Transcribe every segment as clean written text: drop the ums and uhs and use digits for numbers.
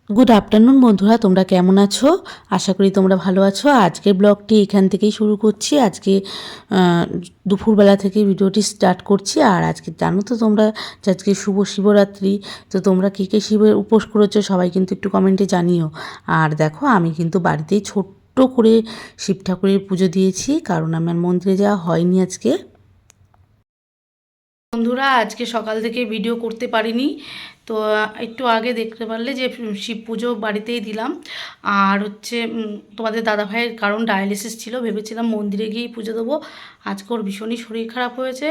Good afternoon বন্ধুরা, তোমরা কেমন আছো? আশা করি তোমরা ভালো আছো। আজকের ব্লগটি এখান থেকেই শুরু করছি। আজকে দুপুরবেলা থেকে ভিডিওটি স্টার্ট করছি। আর আজকে জানো তো তোমরা যে আজকে শুভ শিবরাত্রি, তো তোমরা কে কে শিবের উপোস করেছো সবাই কিন্তু একটু কমেন্টে জানিও। আর দেখো, আমি কিন্তু বাড়িতেই ছোট্ট করে শিব ঠাকুরের পুজো দিয়েছি, কারণ আমার মন্দিরে যাওয়া হয়নি আজকে। বন্ধুরা, আজকে সকাল থেকে ভিডিও করতে পারিনি, তো একটু আগে দেখতে পারলে যে শিব পুজো বাড়িতেই দিলাম। আর হচ্ছে তোমাদের দাদাভাইয়ের কারণ ডায়ালিসিস ছিল, ভেবেছিলাম মন্দিরে গিয়েই পুজো দেবো। আজকে ওর ভীষণই শরীর খারাপ হয়েছে,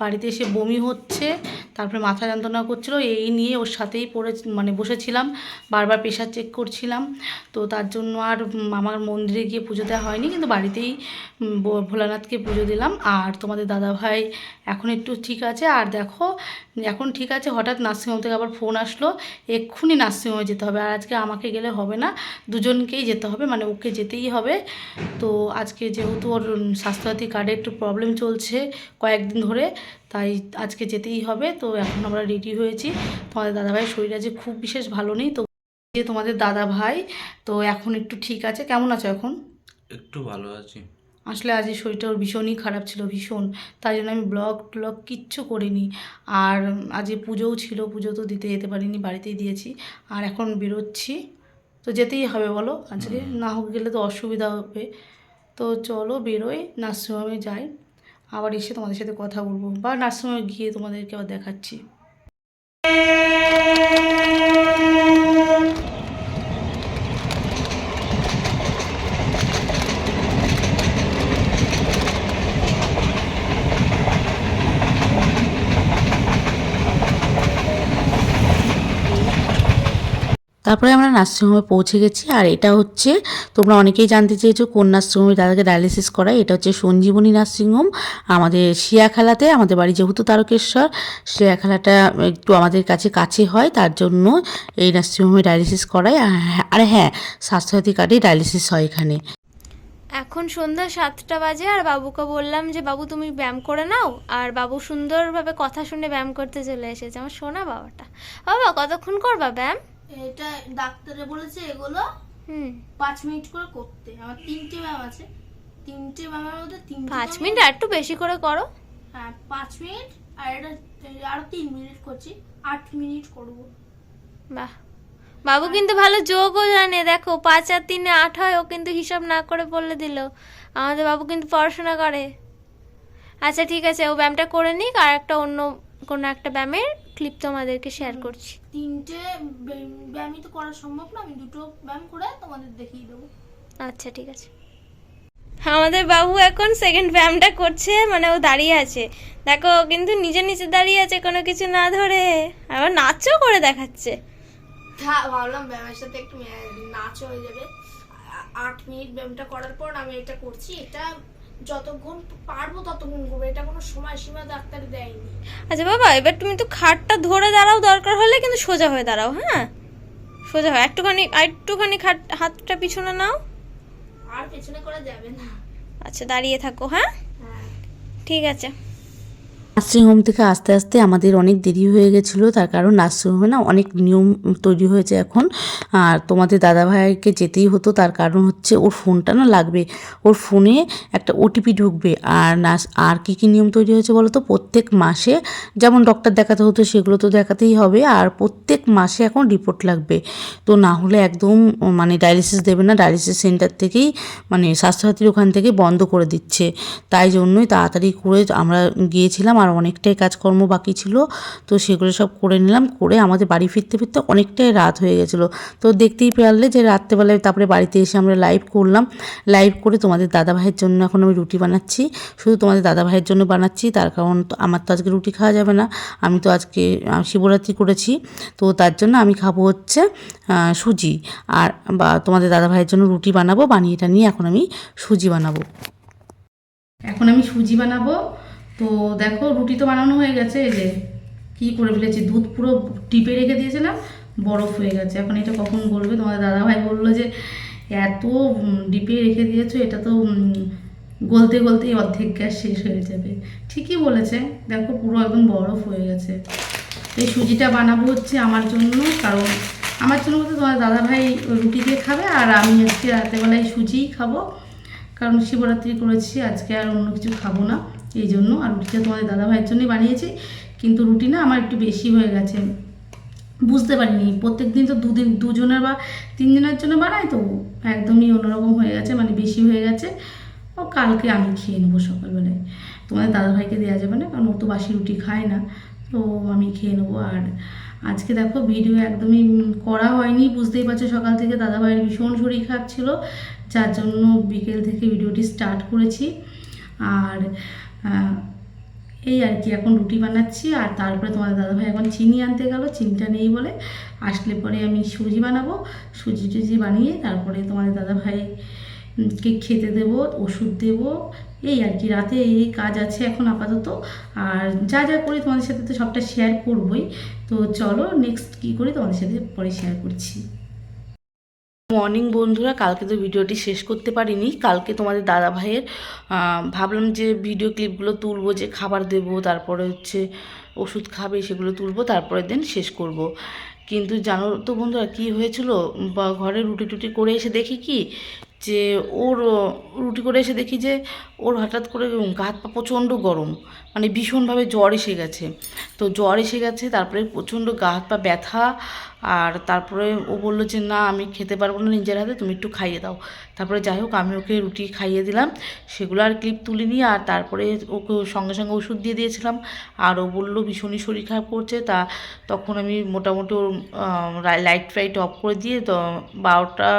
বাড়িতে এসে বমি হচ্ছে, তারপরে মাথা যন্ত্রণা করছিল, এই নিয়ে ওর সাথেই বসেছিলাম, বারবার প্রেশার চেক করছিলাম। তো তার জন্য আর আমার মন্দিরে গিয়ে পুজো দেওয়া হয়নি, কিন্তু বাড়িতেই ভোলানাথকে পুজো দিলাম। আর তোমাদের দাদাভাই এখন একটু ঠিক আছে। আর দেখো, এখন ঠিক আছে, হঠাৎ নার্সিংহোম থেকে আবার ফোন আসলো, এক্ষুনি নার্সিংহোমে যেতে হবে। আর আজকে আমাকে গেলে হবে না, দুজনকেই যেতে হবে, মানে ওকে যেতেই হবে। তো আজকে যেহেতু ওর স্বাস্থ্যসাথী কার্ডে একটু প্রবলেম চলছে কয়েকদিন ধরে, তাই আজকে যেতেই হবে। তো এখন আমরা রেডি হয়েছি। তোমাদের দাদাভাইয়ের শরীর আজকে খুব বিশেষ ভালো নেই, তো যে তোমাদের দাদাভাই তো এখন একটু ঠিক আছে। কেমন আছো এখন? একটু ভালো আছি। আসলে আজ শরীরটা ওর ভীষণই খারাপ ছিল, ভীষণ। তাই জন্য আমি ব্লগ কিচ্ছু করিনি। আর আজ পুজোও ছিল, পুজো তো দিতে যেতে পারিনি, বাড়িতেই দিয়েছি। আর এখন বেরোচ্ছি, তো যেতেই হবে বলো, আজকে না হোক গেলে তো অসুবিধা হবে। তো চলো বেরোই, নার্সিংহোমে যাই, আবার এসে তোমাদের সাথে কথা বলবো, বা নার্সিংহোমে গিয়ে তোমাদেরকে আবার দেখাচ্ছি। তারপরে আমরা নার্সিংহোমে পৌঁছে গেছি। আর এটা হচ্ছে, তোমরা অনেকেই জানতে চেয়েছো কোন নার্সিংহোমে দাদাকে ডায়ালিসিস করায়। এটা হচ্ছে সঞ্জীবনী নার্সিংহোম, আমাদের শিয়াখালাতে। আমাদের বাড়ি যেহেতু তারকেশ্বর, শিয়াখালাটা একটু আমাদের কাছে হয়, তার জন্য এই নার্সিংহোমে ডায়ালিসিস করায়। আর হ্যাঁ, স্বাস্থ্যসাথী কার্ডে ডায়ালিসিস হয় এখানে। এখন সন্ধ্যা 7টা বাজে, আর বাবুকে বললাম যে বাবু তুমি ব্যায়াম করে নাও, আর বাবু সুন্দরভাবে কথা শুনে ব্যায়াম করতে চলে এসেছে। আমার শোনা বাবাটা। বাবা কতক্ষণ করবা ব্যায়াম? এটা ডাক্তারে বলেছে এগুলো 5 মিনিট করে করতে। আমার 3টে ব্যায়াম আছে, 3টে ব্যায়ামের মধ্যে 5 মিনিট আর একটু বেশি করে করো। হ্যাঁ 5 মিনিট, আর এটা আরো 3 মিনিট করছি, 8 মিনিট করবো। বাহ, বাবু কিন্তু ভালো যোগও জানে। দেখো 5 আর 3 8 হয়, ও কিন্তু হিসাব না করে বলে দিল। আমাদের বাবু কিন্তু পড়াশোনা করে। আচ্ছা ঠিক আছে, ও ব্যায়ামটা করে নিক, আর একটা অন্য কোনো একটা ব্যায়ামের ক্লিপ তোমাদেরকে শেয়ার করছি। 3টে ব্যায়ামই তো করা সম্ভব না, আমি 2টো ব্যায়াম করে তোমাদের দেখিয়ে দেবো। আচ্ছা ঠিক আছে। আমাদের বাবু এখন সেকেন্ড ব্যায়ামটা করছে, মানে ও দাঁড়িয়ে আছে। দেখো ও কিন্তু নিজে নিজে দাঁড়িয়ে আছে, কোনো কিছু না ধরে। আবার নাচও করে দেখাচ্ছে। হ্যাঁ ভাবলাম ব্যায়ামের সাথে একটু নাচ হয়ে যাবে। 8 মিনিট ব্যায়ামটা করার পর আমি এটা করছি। এটা যতক্ষণ পারবো ততক্ষণ করবো, এটা কোনো সময়সীমা ডাক্তার দেয়নি। আচ্ছা বাবা, এবার তুমি তো খাটটা ধরে দাঁড়াও, দরকার হলে কিন্তু সোজা হয়ে দাঁড়াও। হ্যাঁ সোজা হয়, একটুখানি হাতটা পিছনে নাও। আর পেছনে করা যাবে না। আচ্ছা দাঁড়িয়ে থাকো। হ্যাঁ হ্যাঁ ঠিক আছে। নার্সিংহোম থেকে আস্তে আস্তে আমাদের অনেক দেরি হয়ে গেছিলো, তার কারণ নার্সিংহোমে না অনেক নিয়ম তৈরি হয়েছে এখন। আর তোমাদের দাদাভাইকে যেতেই হতো, তার কারণ হচ্ছে ওর ফোনটা না লাগবে, ওর ফোনে একটা ওটিপি ঢুকবে। আর কী নিয়ম তৈরি হয়েছে বলো তো, প্রত্যেক মাসে যেমন ডক্টর দেখাতে হতো সেগুলো তো দেখাতেই হবে, আর প্রত্যেক মাসে এখন রিপোর্ট লাগবে। তো না হলে একদম ডায়ালিসিস দেবে না, ডায়ালিসিস সেন্টার থেকেই স্বাস্থ্যসাথীর ওখান থেকে বন্ধ করে দিচ্ছে। তাই জন্যই তাড়াতাড়ি করে আমরা গিয়েছিলাম, আর অনেকটাই কাজকর্ম বাকি ছিল, তো সেগুলো সব করে নিলাম। করে আমাদের বাড়ি ফিরতে ফিরতে অনেকটাই রাত হয়ে গেছিলো। তো দেখতেই পারলে যে রাত্রেবেলায় তারপরে বাড়িতে এসে আমরা লাইভ করলাম। লাইভ করে তোমাদের দাদাভাইয়ের জন্য এখন আমি রুটি বানাচ্ছি, শুধু তোমাদের দাদাভাইয়ের জন্য বানাচ্ছি, তার কারণ আমার তো আজকে রুটি খাওয়া যাবে না। আমি তো আজকে শিবরাত্রি করেছি, তো তার জন্য আমি খাবো হচ্ছে সুজি। আর তোমাদের দাদাভাইয়ের জন্য রুটি বানাবো, বানিয়ে এটা নিয়ে এখন আমি সুজি বানাবো। এখন আমি সুজি বানাবো। তো দেখো, রুটি তো বানানো হয়ে গেছে, এই যে কী করে ফেলেছি, দুধ পুরো টিপে রেখে দিয়েছিলাম, বরফ হয়ে গেছে। এখন এটা কখন গলবে? তোমাদের দাদাভাই বললো যে এত ডিপে রেখে দিয়েছো, এটা তো গলতে গলতেই অর্ধেক গ্যাস শেষ হয়ে যাবে। ঠিকই বলেছে, দেখো পুরো একদম বরফ হয়ে গেছে। এই সুজিটা বানাবো হচ্ছে আমার জন্য, কারণ আমার জন্য বলতে তোমার দাদাভাই রুটি দিয়ে খাবে, আর আমি আজকে রাতেবেলায় সুজিই খাবো, কারণ শিবরাত্রি করেছি, আজকে আর অন্য কিছু খাবো না এই জন্য। আর রুটিটা তোমাদের দাদাভাইয়ের জন্যই বানিয়েছি, কিন্তু রুটি না আমার একটু বেশি হয়ে গেছে, বুঝতে পারিনি। প্রত্যেক দিন তো দুজনের বা তিনজনের জন্য বানাই, তো একদমই অন্যরকম হয়ে গেছে, মানে বেশি হয়ে গেছে। ও কালকে আমি খেয়ে নেবো সকালবেলায়, তোমাদের দাদাভাইকে দেওয়া যাবে না, কারণ ও তো বাসি রুটি খায় না, তো আমি খেয়ে নেবো। আর আজকে দেখো ভিডিও একদমই করা হয়নি, বুঝতেই পারছো সকাল থেকে দাদাভাইয়ের ভীষণ শরীর খারাপ ছিল, যার জন্য বিকেল থেকে ভিডিওটি স্টার্ট করেছি। আর এই আর কি, এখন রুটি বানাচ্ছি। আর তারপরে তোমাদের দাদাভাই এখন চিনি আনতে গেল, চিনিটা নেই বলে, আসলে পরে আমি সুজি বানাবো, সুজি টুজি বানিয়ে তারপরে তোমাদের দাদাভাইকে খেতে দেবো, ওষুধ দেবো, এই আর কি। রাতে এই কাজ আছে এখন আপাতত, আর যা যা করি তোমাদের সাথে তো সবটা শেয়ার করবোই। তো চলো নেক্সট কী করি তোমাদের সাথে পরে শেয়ার করছি। মর্নিং বন্ধুরা, কালকে তো ভিডিওটি শেষ করতে পারিনি। কালকে তোমাদের দাদা ভাইয়ের ভাবলাম যে ভিডিও ক্লিপগুলো তুলবো, যে খাবার দেবো, তারপরে হচ্ছে ওষুধ খাবে, সেগুলো তুলবো, তারপরের দিন শেষ করব। কিন্তু জানো তো বন্ধুরা কী হয়েছিল, বা ঘরে রুটি টুটি করে এসে দেখি কি যে ওর রুটি করে এসে দেখি যে ওর হঠাৎ করে গা হাত পা প্রচণ্ড গরম, মানে ভীষণভাবে জ্বর এসে গেছে। তো জ্বর এসে গেছে, তারপরে প্রচণ্ড গা হাত পা ব্যথা। আর তারপরে ও বললো যে না আমি খেতে পারবো না নিজের হাতে, তুমি একটু খাইয়ে দাও। তারপরে যাই হোক আমি ওকে রুটি খাইয়ে দিলাম, সেগুলো আর ক্লিপ তুলিনি। আর তারপরে ওকে সঙ্গে সঙ্গে ওষুধ দিয়ে দিয়েছিলাম। আর ও বললো ভীষণই শরীর খারাপ করছে, তখন আমি মোটামুটি ওর লাইট ফাইট অফ করে দিয়ে তো 12টা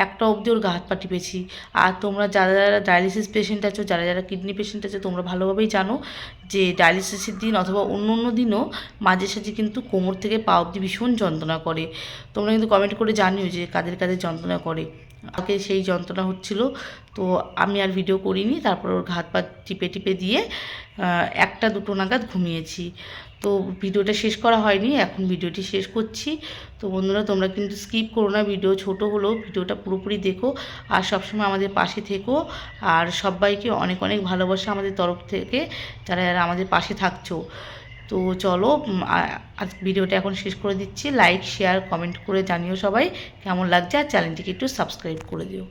1টা অবধি ওর গা হাত পা টিপেছি। আর তোমরা যারা যারা ডায়ালিসিস পেশেন্ট আছো, যারা যারা কিডনি পেশেন্ট আছো, তোমরা ভালোভাবেই জানো যে ডায়ালিসিসের দিন অথবা অন্য অন্য দিনও মাঝে সাঝে কিন্তু কোমর থেকে পা অবধি ভীষণ যন্ত্রণা করে। তোমরা কিন্তু কমেন্ট করে জানিও যে কাদের কাদের যন্ত্রণা করে। আমাকে সেই যন্ত্রণা হচ্ছিল, তো আমি আর ভিডিও করিনি। তারপর ওর হাত পা টিপে টিপে দিয়ে 1টা 2টো নাগাদ ঘুমিয়েছি। তো ভিডিওটা শেষ করা হয়নি, এখন ভিডিওটি শেষ করছি। তো বন্ধুরা তোমরা কিন্তু স্কিপ করো না, ভিডিও ছোট হলেও ভিডিওটা পুরোপুরি দেখো, আর সবসময় আমাদের পাশে থেকো। আর সবাইকে অনেক অনেক ভালোবাসা আমাদের তরফ থেকে, যারা যারা আমাদের পাশে থাকছো। তো চলো আজ ভিডিওটা এখন শেষ করে দিচ্ছি। লাইক শেয়ার কমেন্ট করে জানিও সবাই কেমন লাগছে, আর চ্যানেলটিকে একটু সাবস্ক্রাইব করে দিও।